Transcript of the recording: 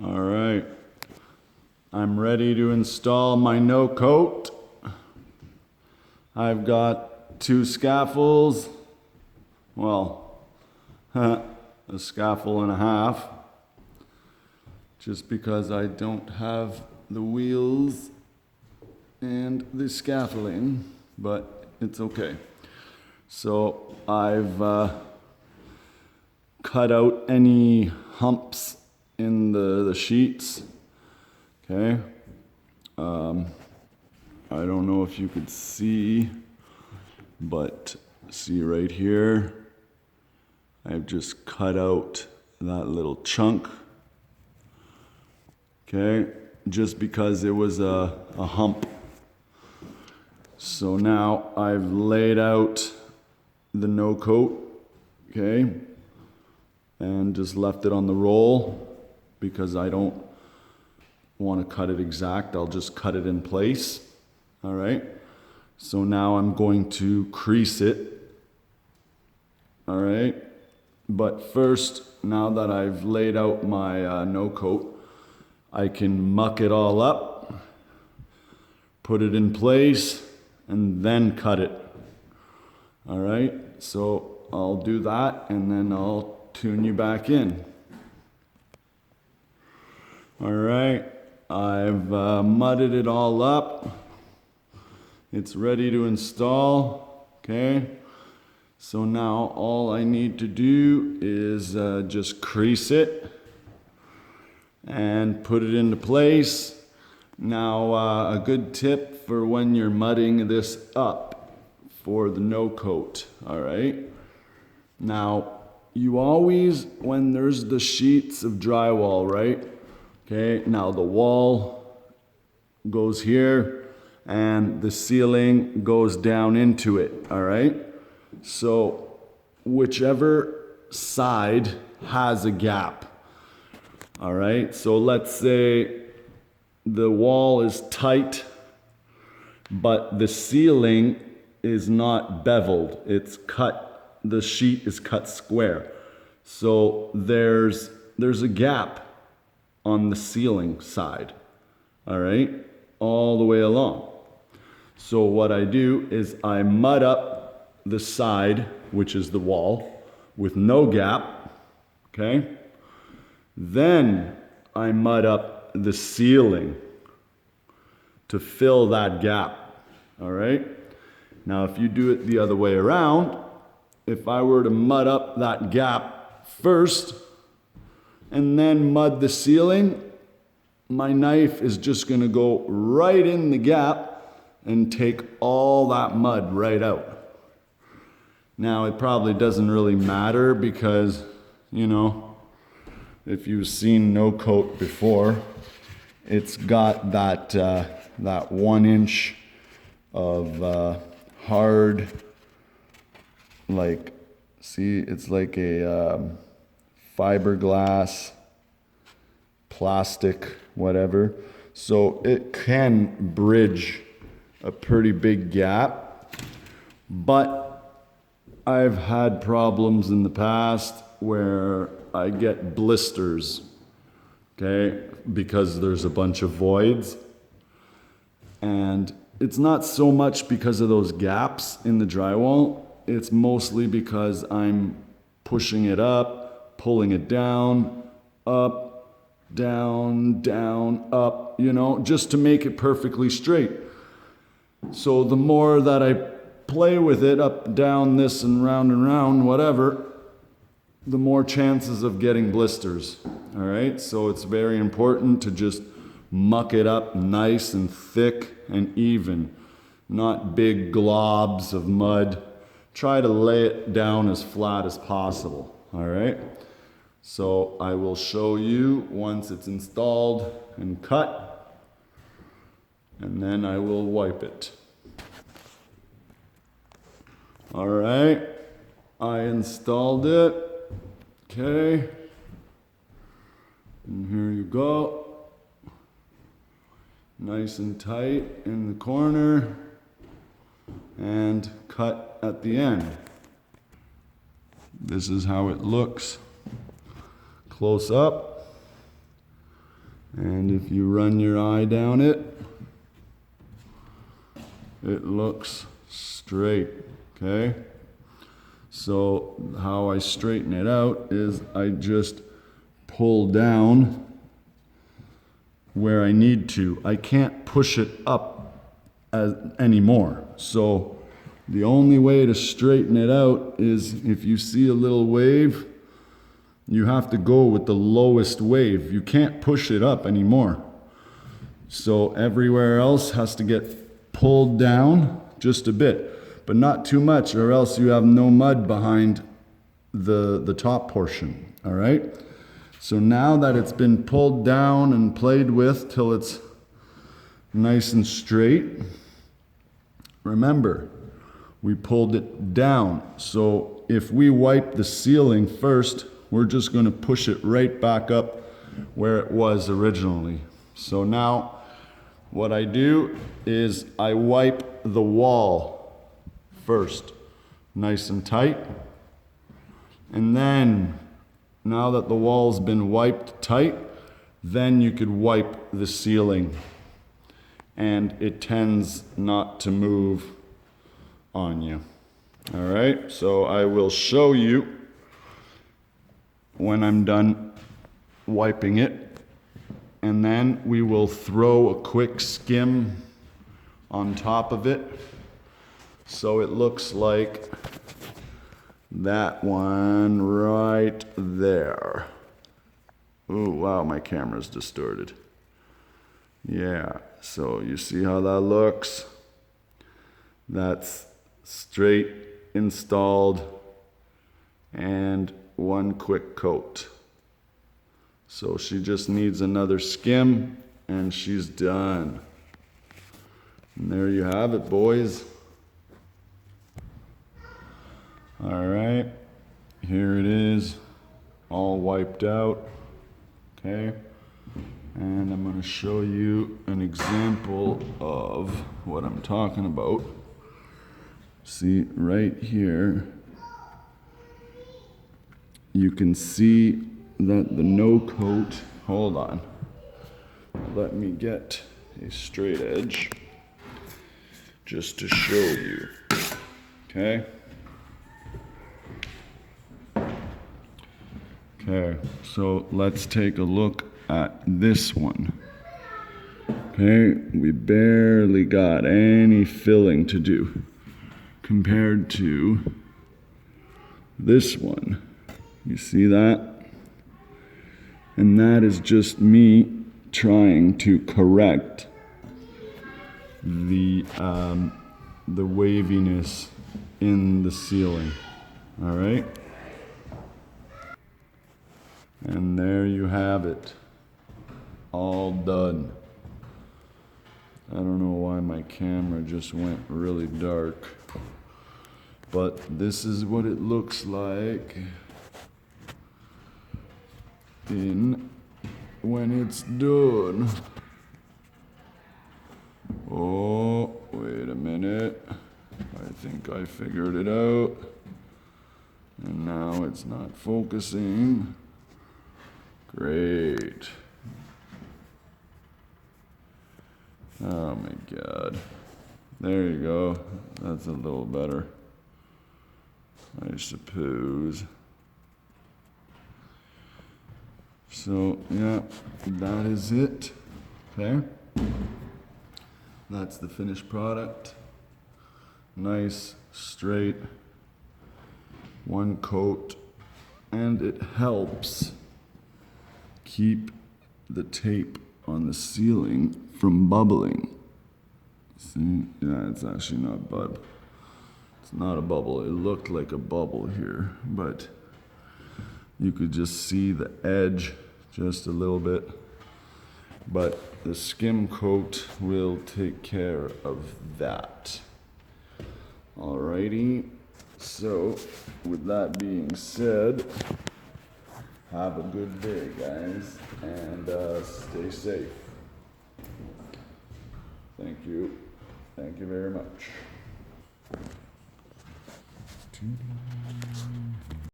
All right, I'm ready to install my no coat. I've got 2 scaffolds, well, a scaffold and a half, just because I don't have the wheels and the scaffolding, but it's okay. So I've cut out any humps in the sheets, okay? I don't know if you could see, but see right here, I've just cut out that little chunk, okay? Just because it was a hump. So now I've laid out the no coat, okay? And just left it on the roll because I don't want to cut it exact. I'll just cut it in place. All right. So now I'm going to crease it. All right. But first, now that I've laid out my no coat, I can muck it all up, put it in place, and then cut it. All right. So I'll do that and then I'll tune you back in. All right, I've mudded it all up. It's ready to install, okay? So now all I need to do is just crease it and put it into place. Now, a good tip for when you're mudding this up for the no coat, all right? Now, you always, when there's the sheets of drywall, right? Okay, now the wall goes here and the ceiling goes down into it, all right? So whichever side has a gap, all right? So let's say the wall is tight, but the ceiling is not beveled. It's cut, the sheet is cut square. So there's a gap on the ceiling side, all right, all the way along. So what I do is I mud up the side, which is the wall, with no gap, okay? Then I mud up the ceiling to fill that gap, all right? Now, if you do it the other way around, if I were to mud up that gap first, and then mud the ceiling, my knife is just gonna go right in the gap and take all that mud right out. Now, it probably doesn't really matter because, you know, if you've seen no coat before, it's got that, that 1 inch of hard, like, see, it's like a fiberglass, plastic, whatever. So it can bridge a pretty big gap, but I've had problems in the past where I get blisters, okay, because there's a bunch of voids. And it's not so much because of those gaps in the drywall, it's mostly because I'm pushing it up, pulling it down, up, down, down, up, you know, just to make it perfectly straight. So the more that I play with it, up, down, this and round, whatever, the more chances of getting blisters, all right? So it's very important to just muck it up nice and thick and even, not big globs of mud. Try to lay it down as flat as possible, all right? So I will show you once it's installed and cut, and then I will wipe it. All right, I installed it, okay, and here you go. Nice and tight in the corner, and cut at the end. This is how it looks close up. And if you run your eye down it, it looks straight, okay? So how I straighten it out is I just pull down where I need to. I can't push it up anymore. So the only way to straighten it out is if you see a little wave, you have to go with the lowest wave. You can't push it up anymore. So everywhere else has to get pulled down just a bit, but not too much, or else you have no mud behind the top portion, all right? So now that it's been pulled down and played with till it's nice and straight, remember, we pulled it down. So if we wipe the ceiling first, we're just going to push it right back up where it was originally. So now what I do is I wipe the wall first, nice and tight. And then, now that the wall's been wiped tight, then you could wipe the ceiling. And it tends not to move on you. All right, so I will show you when I'm done wiping it, and then we will throw a quick skim on top of it so it looks like that one right there. Ooh, wow, my camera's distorted. Yeah, so you see how that looks? That's straight installed and one quick coat. So she just needs another skim and she's done. And there you have it, boys. All right, here it is, all wiped out, okay? And I'm gonna show you an example of what I'm talking about. See, right here, you can see that the no coat, hold on, let me get a straight edge just to show you, okay? Okay, so let's take a look at this one. Okay, we barely got any filling to do compared to this one. You see that? And that is just me trying to correct the waviness in the ceiling. All right? And there you have it, all done. I don't know why my camera just went really dark, but this is what it looks like when it's done. Oh, wait a minute. I think I figured it out. And now it's not focusing. Great. Oh my God. There you go. That's a little better, I suppose. So, yeah, that is it. Okay. That's the finished product. Nice, straight, one coat, and it helps keep the tape on the ceiling from bubbling. See? Yeah, it's actually not bub. It's not a bubble. It looked like a bubble here, but you could just see the edge just a little bit. But the skim coat will take care of that. Alrighty. So, with that being said, have a good day, guys, and stay safe. Thank you. Thank you very much.